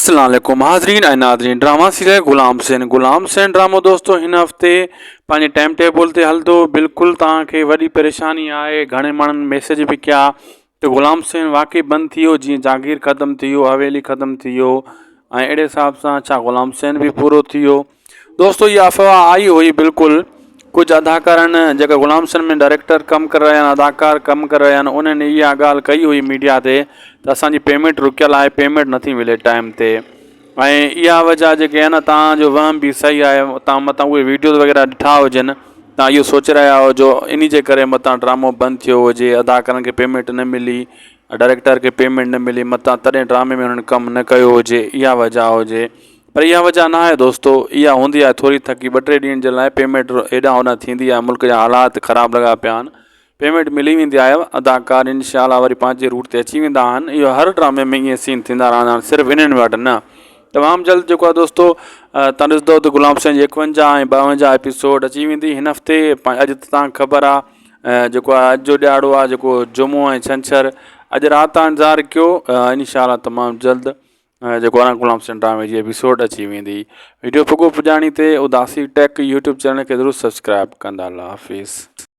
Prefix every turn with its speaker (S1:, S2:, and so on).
S1: अस्सलाम वालेकुम हाज़रीन ऐं नाज़रीन। ड्रामा सीरियल गुलाम हुसैन ड्रामो दोस्तों हिन हफ़्ते पंहिंजे टाइम टेबल ते हलंदो। बिल्कुलु तव्हांखे वॾी परेशानी आहे। घणे माण्हुनि मैसेज बि कया त गुलाम हुसैन वाक़ई बंदि थी वियो, जीअं जागीर ख़तमु थी वियो, हवेली ख़तमु थी वियो, ऐं अहिड़े हिसाब सां छा गुलाम हुसैन बि पूरो थी वियो। दोस्तों इहा अफ़वाह आई हुई। बिल्कुलु कुझु अदाकारनि जेका गुलाम हुसैन में डायरेक्टर कमु करे रहिया आहिनि, अदाकार कमु करे रहिया आहिनि, उन्हनि इहा ॻाल्हि कई हुई मीडिया ते त असांजी पेमेंट रुकियल आहे, पेमेंट नथी मिले टाइम ते। ऐं इहा वजह जेके आहे न, तव्हांजो वहम बि सही आहे। तव्हां मथां उहे वीडियोज़ वग़ैरह ॾिठा हुजनि, तव्हां इहो सोचे रहिया हो जो इन जे करे मथां ड्रामो बंदि थियो हुजे, अदाकारनि खे पेमेंट न मिली, डायरेक्टर खे पेमेंट न मिली, मथां तॾहिं ड्रामे में हुननि कमु न कयो हुजे, इहा वजह हुजे। पर इहा वजह न आहे दोस्तो। इहा हूंदी आहे थोरी थकी 2-3 ॾींहंनि जे लाइ पेमेंट हेॾां होॾां थींदी आहे। मुल्क जा हालात ख़राबु लॻा पिया आहिनि, पेमेंट मिली वेंदी आहे। अदाकार इंशाअल्लाह वरी पंहिंजे रूट ते अची वेंदा आहिनि। इहो हर ड्रामे में ईअं सीन थींदा रहंदा आहिनि, सिर्फ़ु इन्हनि वटि न। तमामु जल्द जेको आहे दोस्तो तव्हां ॾिसंदव त गुलाम हुसैन जी 51 ऐं 52 एपिसोड अची वेंदी हिन हफ़्ते। अॼु त तव्हांखे ख़बर आहे जेको आहे अॼु जो ॾियारो आहे, जेको जुमो ऐं छंछरु। अॼु राति तव्हां इंतज़ारु कयो, इंशाअल्लाह तमामु जल्द जेको आहे गुलाम हुसैन ड्रामे जी एपिसोड अची वेंदी। वीडियो पुॼाणी ते उदासी टेक यूट्यूब चैनल खे ज़रूरु सब्सक्राइब कंदा। अल्लाह हाफ़िज़।